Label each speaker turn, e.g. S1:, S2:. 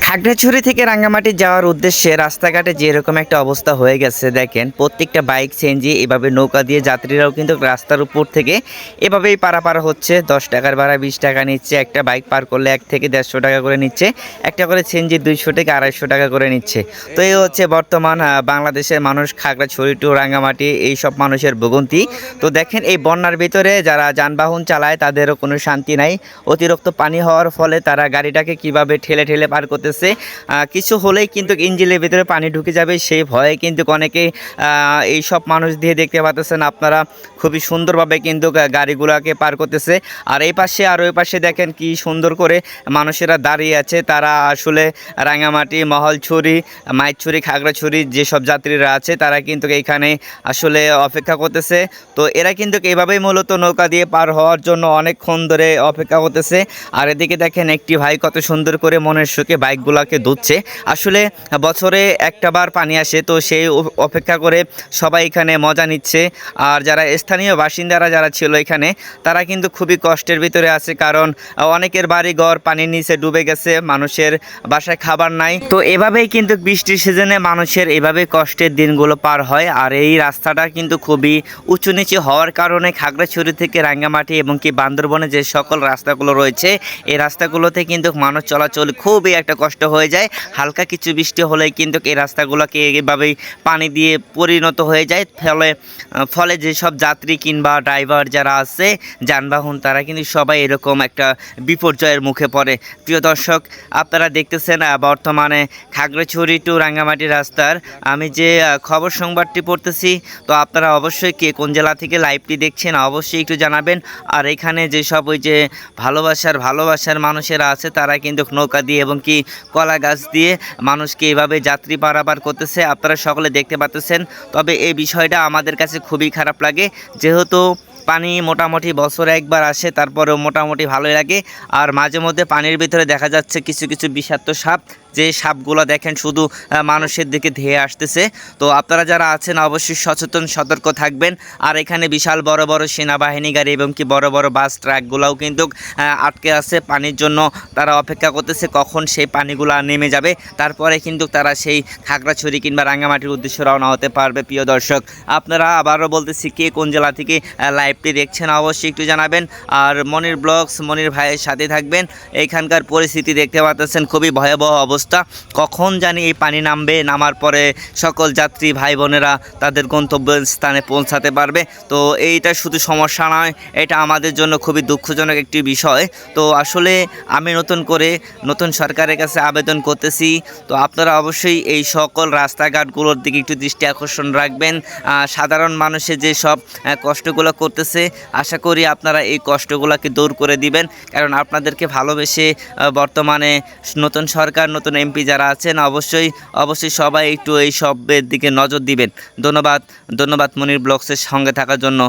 S1: খাগড়াছড়ি থেকে রাঙ্গামাটি যাওয়ার উদ্দেশ্যে রাস্তাঘাটে যেরকম একটা অবস্থা হয়ে গেছে দেখেন, প্রত্যেকটা বাইক সিএনজি এভাবে নৌকা দিয়ে যাত্রীরাও কিন্তু রাস্তার উপর থেকে এভাবেই পারাপার হচ্ছে। 10 টাকার ভাড়া 20 টাকা নিচ্ছে, একটা বাইক পার করলে 1 থেকে 150 টাকা করে নিচ্ছে, একটা করে সিএনজি 200 থেকে 250 টাকা করে নিচ্ছে। তো এই হচ্ছে বর্তমান বাংলাদেশের মানুষ, খাগড়াছড়ি টু রাঙ্গামাটি এই সব মানুষের ভোগান্তি। তো দেখেন এই বন্যার ভিতরে যারা যানবাহন চালায় তাদেরও কোনো শান্তি নাই। অতিরিক্ত পানি হওয়ার ফলে তারা গাড়িটাকে কিভাবে ঠেলে ঠেলে পার করতেছে, কিছু হলেই কিন্তু ইঞ্জিনের ভিতরে পানি ঢুকে যাবে সেই ভয়ে কিন্তু অনেকেই এই সব মানুষ দিয়ে দেখতে পাচ্ছেন আপনারা খুবই সুন্দরভাবে কিন্তু গাড়িগুলোকে পার করতেছে। আর এই পাশে আর ওই পাশে দেখেন কি সুন্দর করে মানুষেরা দাঁড়িয়ে আছে। তারা আসলে রাঙামাটি, মহলছড়ি, মাইছড়ি, খাগড়াছড়ি যেসব যাত্রীরা আছে তারা কিন্তু এইখানে আসলে অপেক্ষা করতেছে। তো এরা কিন্তু এইভাবেই মূলত নৌকা দিয়ে পার হওয়ার জন্য অনেকক্ষণ ধরে অপেক্ষা করতেছে। আর এদিকে দেখেন একটি ভাই কত সুন্দর করে মনের সুখে বাইকগুলোকে ধুচ্ছে। আসলে বছরে একটা বার পানি আসে, তো সেই অপেক্ষা করে সবাই এখানে মজা নিচ্ছে। আর যারা স্থানীয় বাসিন্দারা যারা ছিল এখানে, তারা কিন্তু খুবই কষ্টের ভিতরে আছে, কারণ অনেকের বাড়ি ঘর পানির নিচে ডুবে গেছে, মানুষের বাসায় খাবার নাই। তো এভাবেই কিন্তু বৃষ্টির সিজনে মানুষের এভাবে কষ্টের দিনগুলো পার হয়। আর এই রাস্তাটা কিন্তু খুবই উঁচু নিচু হওয়ার কারণে খাগড়াছড়ি থেকে রাঙ্গামাটি এবং কি বান্দরবনে যে সকল রাস্তাগুলো রয়েছে এই রাস্তাগুলোতে কিন্তু মানুষ চলাচল খুবই একটা কষ্ট হয়ে যায়। হালকা কিছু বৃষ্টি হলেই কিন্তু এই রাস্তাগুলোকে এভাবেই পানি দিয়ে পরিণত হয়ে যায়। ফলে যেসব যাত্রী কিংবা ড্রাইভার যারা আছে যানবাহন, তারা কিন্তু সবাই এরকম একটা বিপর্যয়ের মুখে পড়ে। প্রিয় দর্শক, আপনারা দেখতেছেন বর্তমানে খাগড়াছড়ি টু রাঙ্গামাটি রাস্তার আমি যে খবর সংবাদটি পড়তেছি। তো আপনারা অবশ্যই কে কোন জেলা থেকে লাইভটি দেখছেন অবশ্যই একটু জানাবেন। আর এখানে যেসব ওই যে ভালোবাসার মানুষেরা আছে তারা কিন্তু নৌকা দিয়ে এবং কি কলা গাছ দিয়ে মানুষকে এভাবে যাত্রী পারাপার করতেছে, আপনারা সকলে দেখতে পাচ্ছেন। তবে এই বিষয়টা আমাদের কাছে খুবই খারাপ লাগে, যেহেতু পানি মোটামুটি বছরে একবার আসে, তারপরেও মোটামুটি ভালোই লাগে। আর মাঝে মধ্যে পানির ভিতরে দেখা যাচ্ছে কিছু কিছু বিষাক্ত সাপ, যে সাপগুলো দেখেন শুধু মানুষের দিকে ধেয়ে আসতেছে। তো আপনারা যারা আছেন অবশ্যই সচেতন সতর্ক থাকবেন। আর এখানে বিশাল বড় বড় সেনাবাহিনী গাড়ি এবং কি বড় বড় বাস ট্রাকগুলোও কিন্তু আটকে আছে পানির জন্য। তারা অপেক্ষা করতেছে কখন সেই পানিগুলো নেমে যাবে, তারপরে কিন্তু তারা সেই খাগড়াছড়ি কিংবা রাঙ্গামাটির উদ্দেশ্যে রওনা হতে পারবে। প্রিয় দর্শক, আপনারা আবারও বলতেছি কে কোন জেলা থেকে লাইভটি দেখছেন অবশ্যই একটু জানাবেন। আর মনির ব্লগস মনির ভাইয়ের সাথে থাকবেন। এইখানকার পরিস্থিতি দেখতে পাচ্ছেন খুবই ভয়াবহ অবস্থা। কখন জানি এই পানি নামবে, নামার পরে সকল যাত্রী ভাই বোনেরা তাদের গন্তব্যস্থানে পৌঁছাতে পারবে। তো এইটা শুধু সমস্যা নয়, এটা আমাদের জন্য খুবই দুঃখজনক একটি বিষয়। তো আসলে আমি নতুন সরকারের কাছে আবেদন করতেছি, তো আপনারা অবশ্যই এই সকল রাস্তাঘাটগুলোর দিকে একটু দৃষ্টি আকর্ষণ রাখবেন। সাধারণ মানুষের যে সব কষ্টগুলো করতেছে, আশা করি আপনারা এই কষ্টগুলোকে দূর করে দিবেন, কারণ আপনাদেরকে ভালোবেসে বর্তমানে নতুন সরকার, নতুন এমপি যারা আছেন অবশ্যই সবাই একটু এই সবের দিকে নজর দিবেন। ধন্যবাদ মনির ব্লগসের সঙ্গে থাকার জন্য।